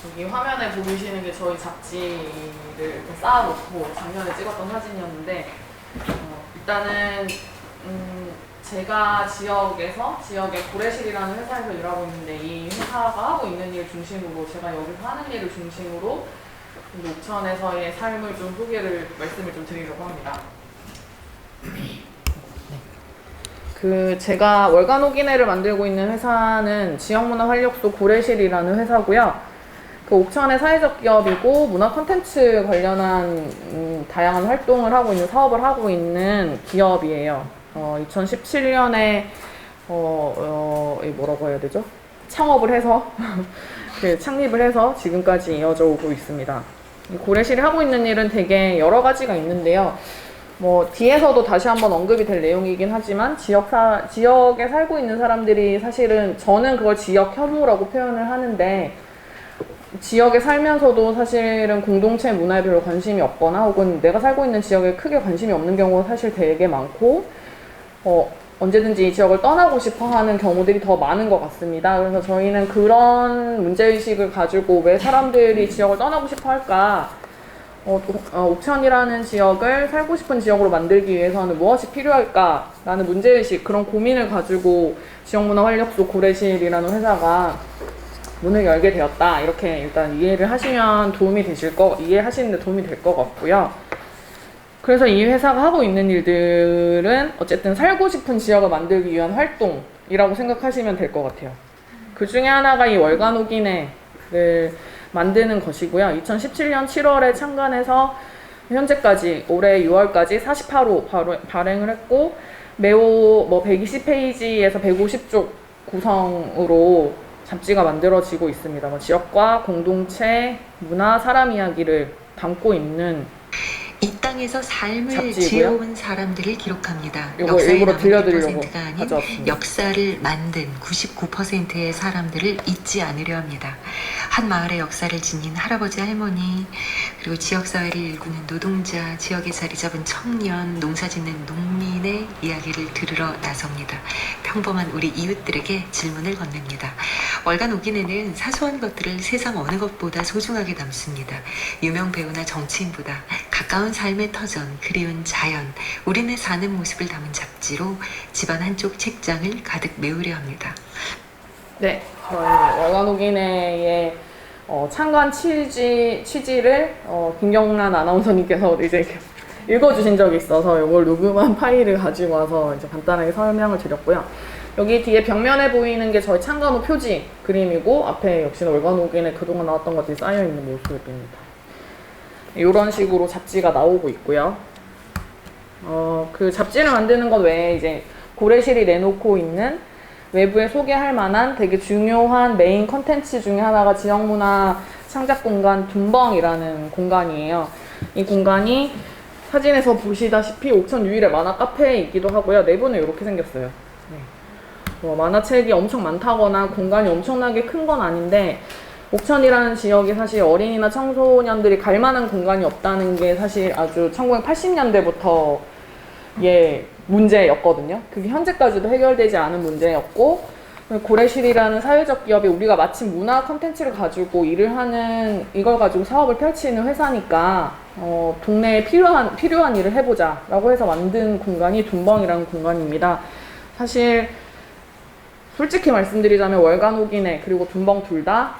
여기 화면에 보이시는 게 저희 잡지를 이렇게 쌓아놓고 작년에 찍었던 사진이었는데 일단은 제가 지역의 고래실이라는 회사에서 일하고 있는데 이 회사가 하고 있는 일 중심으로 제가 여기서 하는 일을 중심으로 옥천에서의 삶을 좀 말씀을 좀 드리려고 합니다. 제가 월간 호기내를 만들고 있는 회사는 지역문화활력소 고래실이라는 회사고요. 옥천의 사회적 기업이고 문화 콘텐츠 관련한 다양한 활동을 하고 있는 사업을 하고 있는 기업이에요. 2017년에 뭐라고 해야 되죠? 창업을 해서 창립을 해서 지금까지 이어져 오고 있습니다. 이 고래실이 하고 있는 일은 되게 여러 가지가 있는데요. 뒤에서도 다시 한번 언급이 될 내용이긴 하지만 지역에 살고 있는 사람들이 사실은 저는 그걸 지역 혐오라고 표현을 하는데 지역에 살면서도 사실은 공동체 문화에 별로 관심이 없거나 혹은 내가 살고 있는 지역에 크게 관심이 없는 경우가 사실 되게 많고 언제든지 이 지역을 떠나고 싶어 하는 경우들이 더 많은 것 같습니다. 그래서 저희는 그런 문제의식을 가지고 왜 사람들이 지역을 떠나고 싶어 할까? 옥천이라는 지역을 살고 싶은 지역으로 만들기 위해서는 무엇이 필요할까라는 문제의식, 그런 고민을 가지고 지역문화활력소 고래실이라는 회사가 문을 열게 되었다. 이렇게 일단 이해하시는데 도움이 될 것 같고요. 그래서 이 회사가 하고 있는 일들은 어쨌든 살고 싶은 지역을 만들기 위한 활동이라고 생각하시면 될 것 같아요. 그 중에 하나가 이 월간 호기내를 만드는 것이고요. 2017년 7월에 창간해서 현재까지 올해 6월까지 48호 발행을 했고 매우 120페이지에서 150쪽 구성으로 잡지가 만들어지고 있습니다. 지역과 공동체, 문화, 사람 이야기를 담고 있는 이 땅에서 삶을 잡지이고요. 지어온 사람들을 기록합니다. 이거 역사의 일부러 남은 들려드리려고 1%가 아닌 가져왔습니다. 역사를 만든 99%의 사람들을 잊지 않으려 합니다. 한 마을의 역사를 지닌 할아버지 할머니, 그리고 지역사회를 일구는 노동자, 지역에 자리 잡은 청년, 농사짓는 농민의 이야기를 들으러 나섭니다. 평범한 우리 이웃들에게 질문을 건넵니다. 월간 호기내는 사소한 것들을 세상 어느 것보다 소중하게 담습니다. 유명 배우나 정치인보다 가까운 삶의 터전, 그리운 자연, 우리네 사는 모습을 담은 잡지로 집안 한쪽 책장을 가득 메우려 합니다. 네, 저희 월간 호기내의 창간 취지를 김경란 아나운서님께서 이제 읽어주신 적이 있어서 이걸 녹음한 파일을 가지고 와서 이제 간단하게 설명을 드렸고요. 여기 뒤에 벽면에 보이는 게 저희 창간 후 표지 그림이고 앞에 역시나 월간 호기내 그동안 나왔던 것들이 쌓여있는 모습입니다. 이런 식으로 잡지가 나오고 있고요. 그 잡지를 만드는 것 외에 이제 고래실이 내놓고 있는 외부에 소개할 만한 되게 중요한 메인 컨텐츠 중에 하나가 지역문화 창작 공간 둔벙이라는 공간이에요. 이 공간이 사진에서 보시다시피 옥천 유일의 만화 카페이기도 하고요. 내부는 이렇게 생겼어요. 만화책이 엄청 많다거나 공간이 엄청나게 큰 건 아닌데 옥천이라는 지역이 사실 어린이나 청소년들이 갈 만한 공간이 없다는 게 사실 아주 1980년대부터의 문제였거든요. 그게 현재까지도 해결되지 않은 문제였고 고래실이라는 사회적 기업이 우리가 마침 문화 콘텐츠를 가지고 이걸 가지고 사업을 펼치는 회사니까 동네에 필요한 일을 해보자 라고 해서 만든 공간이 둔벙이라는 공간입니다. 사실 솔직히 말씀드리자면 월간 호기내 그리고 둔벙 둘 다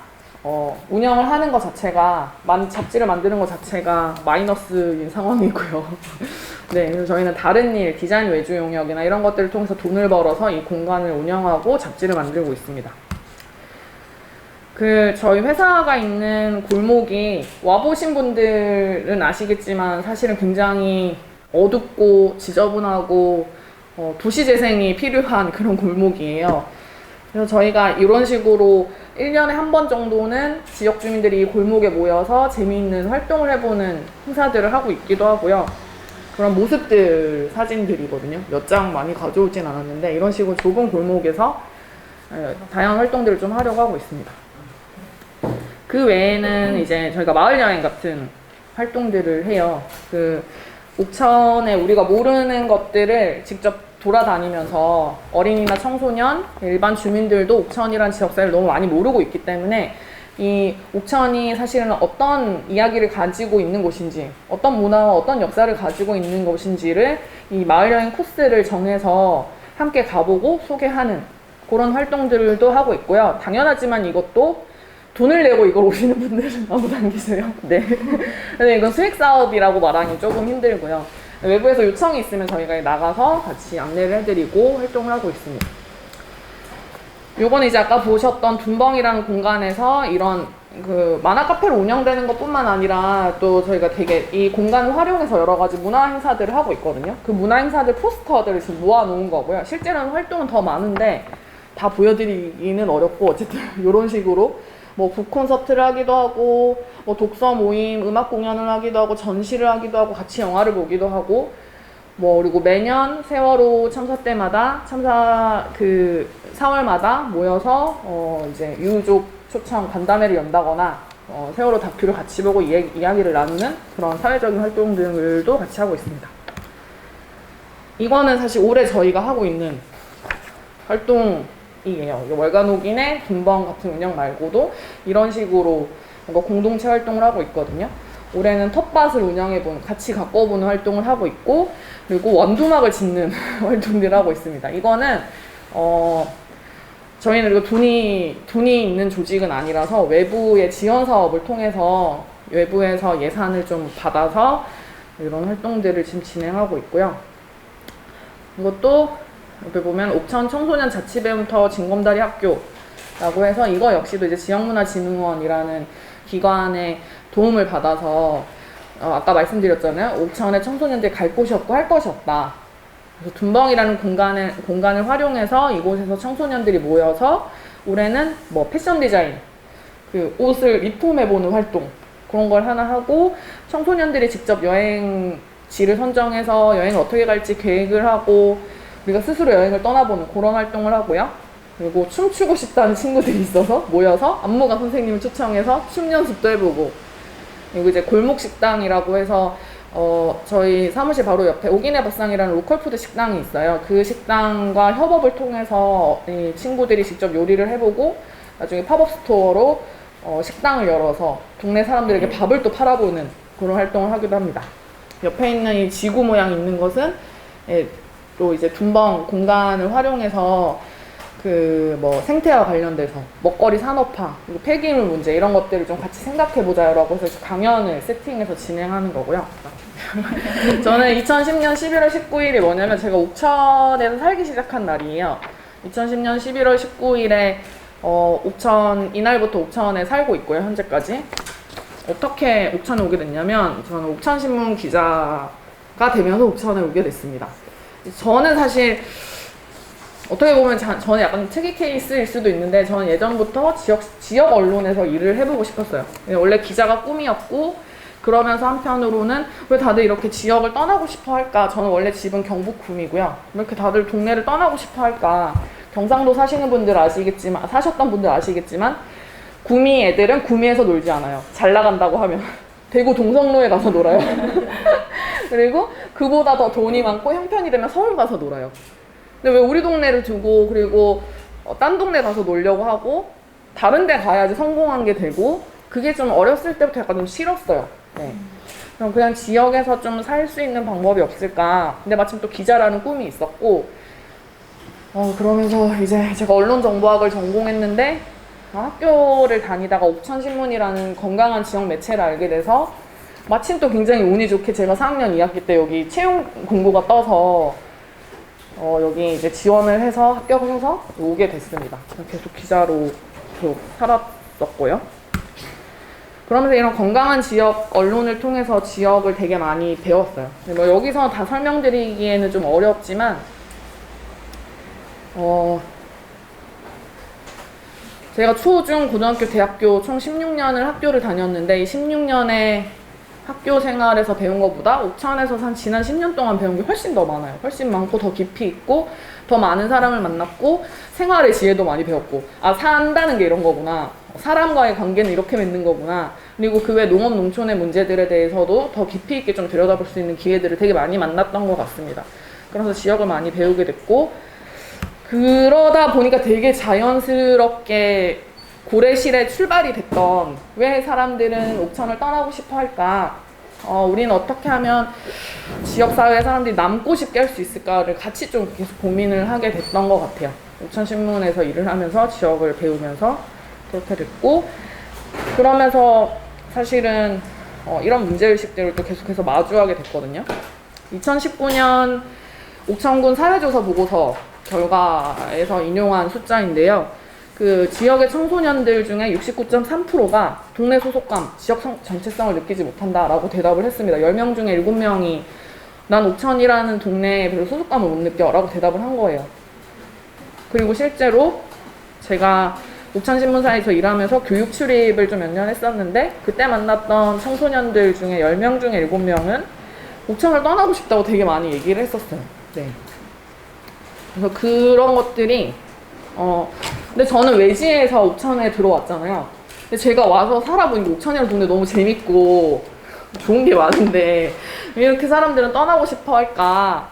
운영을 하는 것 자체가 잡지를 만드는 것 자체가 마이너스인 상황이고요. 네, 그래서 저희는 다른 일, 디자인 외주 용역이나 이런 것들을 통해서 돈을 벌어서 이 공간을 운영하고 잡지를 만들고 있습니다. 저희 회사가 있는 골목이 와보신 분들은 아시겠지만 사실은 굉장히 어둡고 지저분하고 도시 재생이 필요한 그런 골목이에요. 그래서 저희가 이런 식으로 1년에 한 번 정도는 지역 주민들이 골목에 모여서 재미있는 활동을 해보는 행사들을 하고 있기도 하고요. 그런 모습들 사진들이거든요. 몇 장 많이 가져오진 않았는데 이런 식으로 좁은 골목에서 다양한 활동들을 좀 하려고 하고 있습니다. 그 외에는 이제 저희가 마을 여행 같은 활동들을 해요. 옥천에 우리가 모르는 것들을 직접 돌아다니면서 어린이나 청소년, 일반 주민들도 옥천이라는 지역사회를 너무 많이 모르고 있기 때문에 이 옥천이 사실은 어떤 이야기를 가지고 있는 곳인지, 어떤 문화와 어떤 역사를 가지고 있는 곳인지를 이 마을여행 코스를 정해서 함께 가보고 소개하는 그런 활동들도 하고 있고요. 당연하지만 이것도 돈을 내고 이걸 오시는 분들은 아무도 안 계세요. 네. 근데 이건 수익 사업이라고 말하기 조금 힘들고요. 외부에서 요청이 있으면 저희가 나가서 같이 안내를 해드리고 활동을 하고 있습니다. 요건 이제 아까 보셨던 둔벙이라는 공간에서 이런 그 만화 카페로 운영되는 것 뿐만 아니라 또 저희가 되게 이 공간을 활용해서 여러 가지 문화 행사들을 하고 있거든요. 그 문화 행사들 포스터들을 지금 모아 놓은 거고요. 실제로는 활동은 더 많은데 다 보여드리기는 어렵고, 어쨌든 이런 식으로 뭐 북 콘서트를 하기도 하고, 뭐 독서 모임, 음악 공연을 하기도 하고, 전시를 하기도 하고, 같이 영화를 보기도 하고, 뭐 그리고 매년 세월호 참사 때마다 4월마다 모여서 이제 유족 초청 간담회를 연다거나 세월호 다큐를 같이 보고 이야기를 나누는 그런 사회적인 활동들도 같이 하고 있습니다. 이거는 사실 올해 저희가 하고 있는 활동이에요. 월간옥인의 둔벙 같은 운영 말고도 이런 식으로 뭔가 공동체 활동을 하고 있거든요. 올해는 텃밭을 운영해보는, 같이 가꿔보는 활동을 하고 있고, 그리고 원두막을 짓는 활동들을 하고 있습니다. 이거는 저희는 그리고 돈이 있는 조직은 아니라서 외부의 지원 사업을 통해서 외부에서 예산을 좀 받아서 이런 활동들을 지금 진행하고 있고요. 이것도 옆에 보면 옥천 청소년 자치배움터 진검다리 학교라고 해서 이거 역시도 이제 지역문화진흥원이라는 기관의 도움을 받아서 아까 말씀드렸잖아요. 옥천에 청소년들이 갈 곳이 없고 할 것이 없다. 그래서 둔벙이라는 공간을 활용해서 이곳에서 청소년들이 모여서 올해는 뭐 패션 디자인, 그 옷을 리폼해보는 활동 그런 걸 하나 하고, 청소년들이 직접 여행지를 선정해서 여행을 어떻게 갈지 계획을 하고 우리가 스스로 여행을 떠나보는 그런 활동을 하고요. 그리고 춤추고 싶다는 친구들이 있어서 모여서 안무가 선생님을 초청해서 춤 연습도 해보고, 그리고 이제 골목식당이라고 해서 저희 사무실 바로 옆에 오기네 밥상이라는 로컬푸드 식당이 있어요. 그 식당과 협업을 통해서 이 친구들이 직접 요리를 해보고 나중에 팝업 스토어로 식당을 열어서 동네 사람들에게 밥을 또 팔아보는 그런 활동을 하기도 합니다. 옆에 있는 이 지구 모양 있는 것은 또 이제 둔벙 공간을 활용해서 그 뭐 생태와 관련돼서 먹거리 산업화 그리고 폐기물 문제 이런 것들을 좀 같이 생각해보자라고 해서 강연을 세팅해서 진행하는 거고요. 저는 2010년 11월 19일이 뭐냐면 제가 옥천에서 살기 시작한 날이에요. 2010년 11월 19일에 이날부터 옥천에 살고 있고요. 현재까지. 어떻게 옥천에 오게 됐냐면 저는 옥천신문 기자가 되면서 옥천에 오게 됐습니다. 저는 사실 어떻게 보면 저는 약간 특이 케이스일 수도 있는데, 저는 예전부터 지역 언론에서 일을 해보고 싶었어요. 원래 기자가 꿈이었고, 그러면서 한편으로는 왜 다들 이렇게 지역을 떠나고 싶어 할까? 저는 원래 집은 경북 구미고요. 왜 이렇게 다들 동네를 떠나고 싶어 할까? 경상도 사시는 분들 아시겠지만, 사셨던 분들 아시겠지만, 구미 애들은 구미에서 놀지 않아요. 잘 나간다고 하면. 대구 동성로에 가서 놀아요. 그리고 그보다 더 돈이 많고 형편이 되면 서울 가서 놀아요. 근데 왜 우리 동네를 두고 그리고 딴 동네 가서 놀려고 하고 다른 데 가야지 성공한 게 되고, 그게 좀 어렸을 때부터 약간 좀 싫었어요. 네. 그냥 지역에서 좀 살 수 있는 방법이 없을까. 근데 마침 또 기자라는 꿈이 있었고, 그러면서 이제 제가 언론정보학을 전공했는데 학교를 다니다가 옥천신문이라는 건강한 지역 매체를 알게 돼서 마침 또 굉장히 운이 좋게 제가 4학년 2학기 때 여기 채용 공고가 떠서 여기 이제 지원을 해서 합격해서 오게 됐습니다. 계속 기자로 계속 살았었고요. 그러면서 이런 건강한 지역 언론을 통해서 지역을 되게 많이 배웠어요. 뭐 여기서 다 설명드리기에는 좀 어렵지만 제가 초, 중, 고등학교, 대학교 총 16년을 학교를 다녔는데 이 16년의 학교 생활에서 배운 것보다 옥천에서 지난 10년 동안 배운 게 훨씬 더 많아요. 훨씬 많고 더 깊이 있고 더 많은 사람을 만났고 생활의 지혜도 많이 배웠고, 산다는 게 이런 거구나. 사람과의 관계는 이렇게 맺는 거구나. 그리고 그 외 농업 농촌의 문제들에 대해서도 더 깊이 있게 좀 들여다볼 수 있는 기회들을 되게 많이 만났던 것 같습니다. 그래서 지역을 많이 배우게 됐고, 그러다 보니까 되게 자연스럽게 고래실의 출발이 됐던 왜 사람들은 옥천을 떠나고 싶어 할까? 우리는 어떻게 하면 지역사회 사람들이 남고 싶게 할 수 있을까를 같이 좀 계속 고민을 하게 됐던 것 같아요. 옥천신문에서 일을 하면서 지역을 배우면서 그렇게 됐고, 그러면서 사실은 이런 문제의식들을 또 계속해서 마주하게 됐거든요. 2019년 옥천군 사회조사 보고서 결과에서 인용한 숫자인데요. 그 지역의 청소년들 중에 69.3%가 동네 소속감, 지역 정체성을 느끼지 못한다라고 대답을 했습니다. 10명 중에 7명이 난 옥천이라는 동네에 별로 소속감을 못 느껴 라고 대답을 한 거예요. 그리고 실제로 제가 옥천신문사에서 일하면서 교육 출입을 좀 몇 년 했었는데, 그때 만났던 청소년들 중에 10명 중에 7명은 옥천을 떠나고 싶다고 되게 많이 얘기를 했었어요. 네. 그래서 그런 것들이 근데 저는 외지에서 옥천에 들어왔잖아요. 근데 제가 와서 살아보니까 옥천이라는 동네 너무 재밌고 좋은 게 많은데 왜 이렇게 사람들은 떠나고 싶어 할까?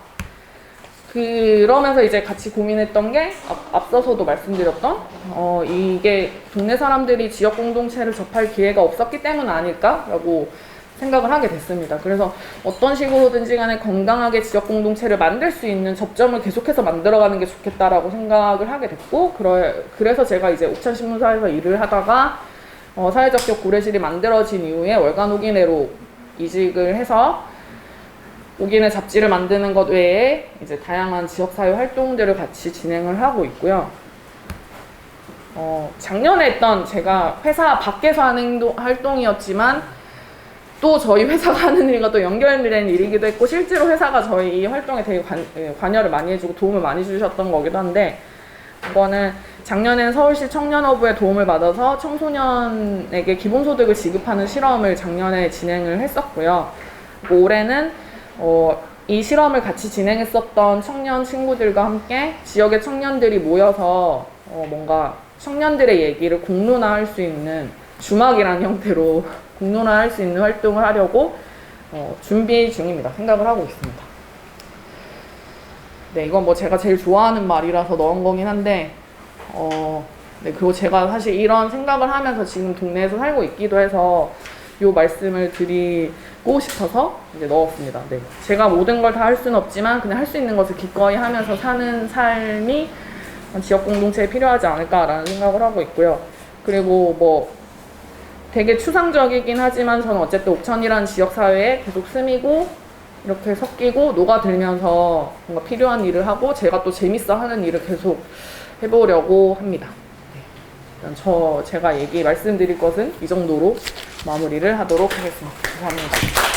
그러면서 이제 같이 고민했던 게 앞서서도 말씀드렸던 이게 동네 사람들이 지역 공동체를 접할 기회가 없었기 때문 아닐까라고 생각을 하게 됐습니다. 그래서 어떤 식으로든지 간에 건강하게 지역 공동체를 만들 수 있는 접점을 계속해서 만들어가는 게 좋겠다라고 생각을 하게 됐고, 그래서 제가 이제 옥천신문사에서 일을 하다가 사회적 기업 고래실이 만들어진 이후에 월간 옥인회로 이직을 해서 옥인회 잡지를 만드는 것 외에 이제 다양한 지역사회 활동들을 같이 진행을 하고 있고요. 작년에 했던 제가 회사 밖에서 하는 활동이었지만 또 저희 회사가 하는 일과 또 연결된 일이기도 했고, 실제로 회사가 저희 이 활동에 되게 관여를 많이 해주고 도움을 많이 주셨던 거기도 한데, 이거는 작년엔 서울시 청년허브의 도움을 받아서 청소년에게 기본소득을 지급하는 실험을 작년에 진행을 했었고요. 올해는 이 실험을 같이 진행했었던 청년 친구들과 함께 지역의 청년들이 모여서 뭔가 청년들의 얘기를 공론화할 수 있는 주막이라는 형태로 공론화할 수 있는 활동을 하려고 준비 중입니다. 생각을 하고 있습니다. 네, 이건 뭐 제가 제일 좋아하는 말이라서 넣은 거긴 한데, 네, 그리고 제가 사실 이런 생각을 하면서 지금 동네에서 살고 있기도 해서 이 말씀을 드리고 싶어서 이제 넣었습니다. 네, 제가 모든 걸 다 할 수는 없지만 그냥 할 수 있는 것을 기꺼이 하면서 사는 삶이 지역 공동체에 필요하지 않을까라는 생각을 하고 있고요. 그리고 뭐 되게 추상적이긴 하지만 저는 어쨌든 옥천이라는 지역사회에 계속 스미고 이렇게 섞이고 녹아들면서 뭔가 필요한 일을 하고 제가 또 재밌어 하는 일을 계속 해보려고 합니다. 네. 일단 제가 말씀드릴 것은 이 정도로 마무리를 하도록 하겠습니다. 감사합니다.